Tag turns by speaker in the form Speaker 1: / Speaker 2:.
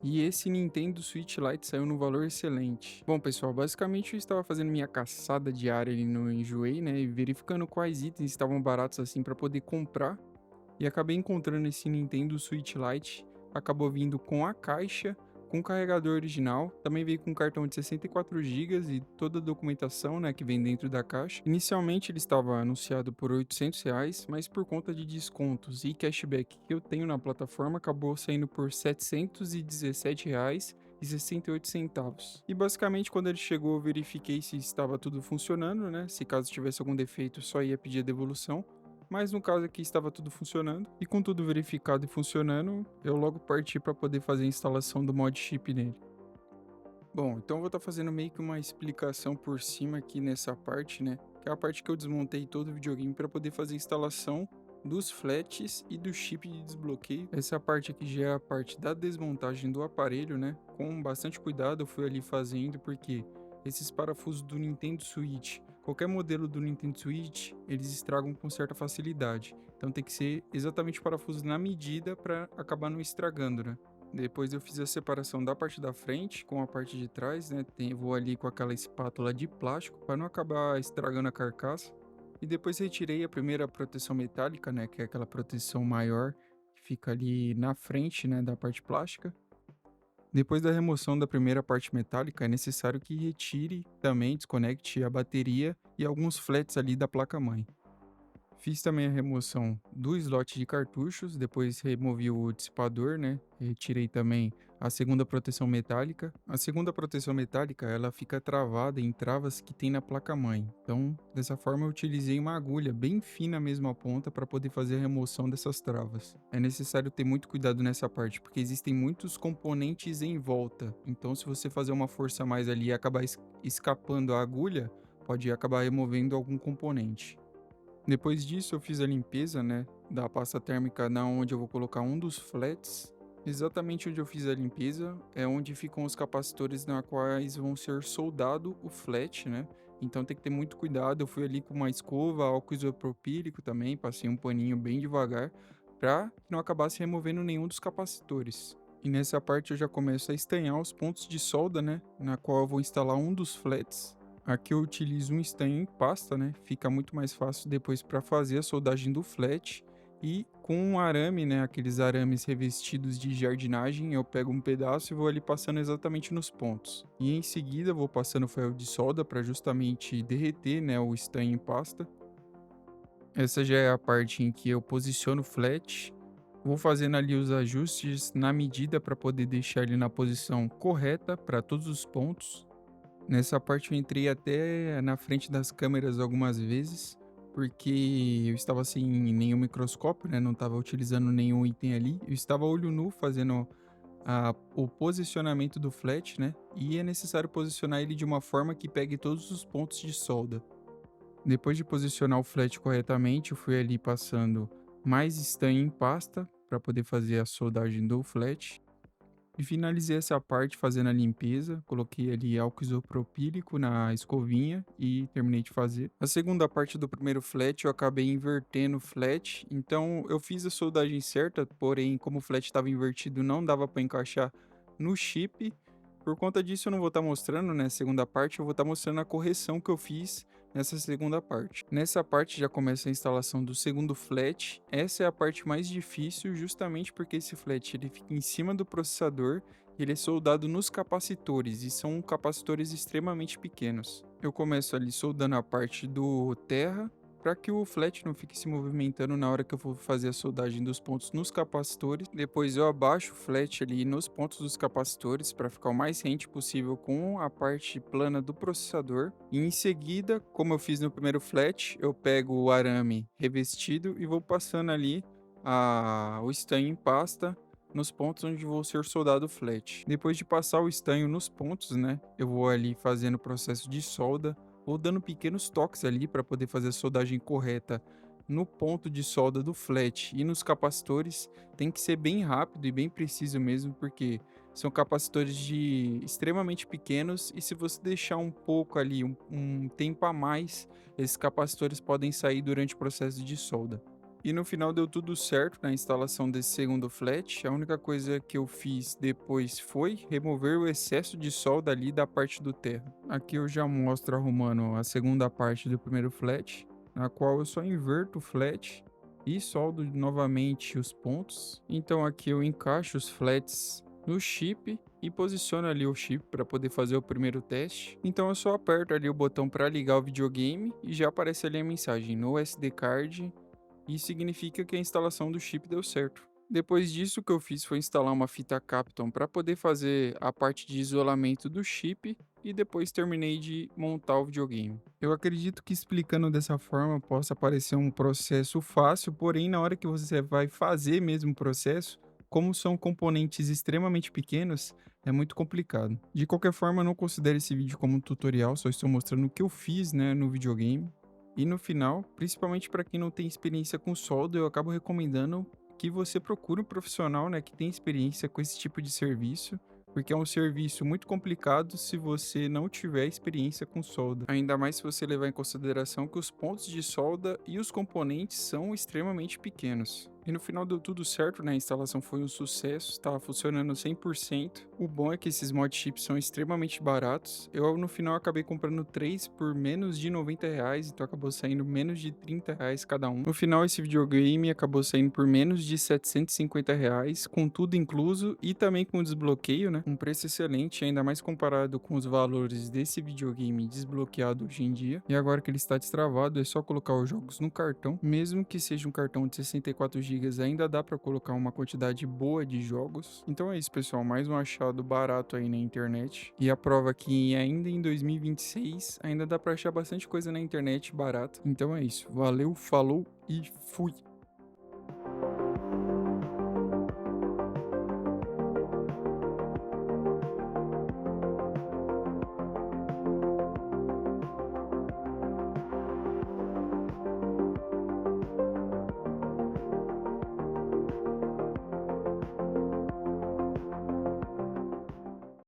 Speaker 1: E esse Nintendo Switch Lite saiu num valor excelente. Bom, pessoal, basicamente eu estava fazendo minha caçada diária ali no Enjoei, né, e verificando quais itens estavam baratos assim para poder comprar, e acabei encontrando esse Nintendo Switch Lite. Acabou vindo com a caixa, com o carregador original, também veio com um cartão de 64 gigas e toda a documentação, né, que vem dentro da caixa. Inicialmente ele estava anunciado por R$ 800, mas por conta de descontos e cashback que eu tenho na plataforma, acabou saindo por R$ 717,68. E basicamente, quando ele chegou, eu verifiquei se estava tudo funcionando, né? Se caso tivesse algum defeito, só ia pedir a devolução. Mas no caso aqui estava tudo funcionando, e com tudo verificado e funcionando, eu logo parti para poder fazer a instalação do mod chip nele. Bom, então eu vou estar fazendo meio que uma explicação por cima aqui nessa parte, né? Que é a parte que eu desmontei todo o videogame para poder fazer a instalação dos flats e do chip de desbloqueio. Essa parte aqui já é a parte da desmontagem do aparelho, né? Com bastante cuidado eu fui ali fazendo, porque esses parafusos do Nintendo Switch, qualquer modelo do Nintendo Switch, eles estragam com certa facilidade. Então tem que ser exatamente parafusos na medida para acabar não estragando, né? Depois eu fiz a separação da parte da frente com a parte de trás, né? Vou ali com aquela espátula de plástico para não acabar estragando a carcaça. E depois retirei a primeira proteção metálica, né? Que é aquela proteção maior que fica ali na frente, né? Da parte plástica. Depois da remoção da primeira parte metálica, é necessário que retire também, desconecte a bateria e alguns flats ali da placa-mãe. Fiz também a remoção do slot de cartuchos, depois removi o dissipador, né? Retirei também a segunda proteção metálica. A segunda proteção metálica, ela fica travada em travas que tem na placa-mãe. Então, dessa forma, eu utilizei uma agulha bem fina mesmo a ponta para poder fazer a remoção dessas travas. É necessário ter muito cuidado nessa parte, porque existem muitos componentes em volta. Então, se você fazer uma força a mais ali e acabar escapando a agulha, pode acabar removendo algum componente. Depois disso, eu fiz a limpeza, né, da pasta térmica na onde eu vou colocar um dos flats. Exatamente onde eu fiz a limpeza é onde ficam os capacitores na quais vão ser soldado o flat, né? Então tem que ter muito cuidado. Eu fui ali com uma escova, álcool isopropílico também, passei um paninho bem devagar para que não acabasse removendo nenhum dos capacitores. E nessa parte eu já começo a estanhar os pontos de solda, né, na qual eu vou instalar um dos flats. Aqui eu utilizo um estanho em pasta, né? Fica muito mais fácil depois para fazer a soldagem do flat. E com um arame, né? Aqueles arames revestidos de jardinagem, eu pego um pedaço e vou ali passando exatamente nos pontos. E em seguida vou passando ferro de solda para justamente derreter, né? O estanho em pasta. Essa já é a parte em que eu posiciono o flat. Vou fazendo ali os ajustes na medida para poder deixar ele na posição correta para todos os pontos. Nessa parte eu entrei até na frente das câmeras algumas vezes, porque eu estava sem nenhum microscópio, né, não estava utilizando nenhum item ali, eu estava olho nu fazendo o posicionamento do flat, né, e é necessário posicionar ele de uma forma que pegue todos os pontos de solda. Depois de posicionar o flat corretamente, eu fui ali passando mais estanho em pasta para poder fazer a soldagem do flat. E finalizei essa parte fazendo a limpeza, coloquei ali álcool isopropílico na escovinha e terminei de fazer. A segunda parte do primeiro flat eu acabei invertendo o flat, então eu fiz a soldagem certa, porém como o flat estava invertido não dava para encaixar no chip. Por conta disso eu não vou estar mostrando, né, segunda parte, eu vou estar mostrando a correção que eu fiz nessa segunda parte. Nessa parte já começa a instalação do segundo flat. Essa é a parte mais difícil, justamente porque esse flat ele fica em cima do processador e ele é soldado nos capacitores, e são capacitores extremamente pequenos. Eu começo ali soldando a parte do terra, para que o flat não fique se movimentando na hora que eu for fazer a soldagem dos pontos nos capacitores. Depois eu abaixo o flat ali nos pontos dos capacitores para ficar o mais rente possível com a parte plana do processador. E em seguida, como eu fiz no primeiro flat, eu pego o arame revestido e vou passando ali o estanho em pasta nos pontos onde vou ser soldado o flat. Depois de passar o estanho nos pontos, né, eu vou ali fazendo o processo de solda ou dando pequenos toques ali para poder fazer a soldagem correta no ponto de solda do flat e nos capacitores. Tem que ser bem rápido e bem preciso mesmo, porque são capacitores de extremamente pequenos, e se você deixar um pouco ali, um tempo a mais, esses capacitores podem sair durante o processo de solda. E no final deu tudo certo na instalação desse segundo flat. A única coisa que eu fiz depois foi remover o excesso de solda ali da parte do terra. Aqui eu já mostro arrumando a segunda parte do primeiro flat, na qual eu só inverto o flat e soldo novamente os pontos. Então aqui eu encaixo os flats no chip e posiciono ali o chip para poder fazer o primeiro teste. Então eu só aperto ali o botão para ligar o videogame e já aparece ali a mensagem no SD card. Isso significa que a instalação do chip deu certo. Depois disso, o que eu fiz foi instalar uma fita Kapton para poder fazer a parte de isolamento do chip e depois terminei de montar o videogame. Eu acredito que explicando dessa forma possa parecer um processo fácil, porém na hora que você vai fazer mesmo o processo, como são componentes extremamente pequenos, é muito complicado. De qualquer forma, eu não considero esse vídeo como um tutorial, só estou mostrando o que eu fiz, né, no videogame. E no final, principalmente para quem não tem experiência com solda, eu acabo recomendando que você procure um profissional, né, que tem experiência com esse tipo de serviço, porque é um serviço muito complicado se você não tiver experiência com solda. Ainda mais se você levar em consideração que os pontos de solda e os componentes são extremamente pequenos. E no final deu tudo certo, né? A instalação foi um sucesso, estava funcionando 100%. O bom é que esses mod chips são extremamente baratos. Eu no final acabei comprando 3 por menos de R$ 90, então acabou saindo menos de R$ 30 cada um. No final esse videogame acabou saindo por menos de R$ 750, com tudo incluso e também com desbloqueio, né? Um preço excelente, ainda mais comparado com os valores desse videogame desbloqueado hoje em dia. E agora que ele está destravado, é só colocar os jogos no cartão, mesmo que seja um cartão de 64 GB, ainda dá para colocar uma quantidade boa de jogos. Então é isso, pessoal, mais um achado barato aí na internet. E a prova que ainda em 2026 ainda dá para achar bastante coisa na internet barata. Então é isso. Valeu, falou e fui.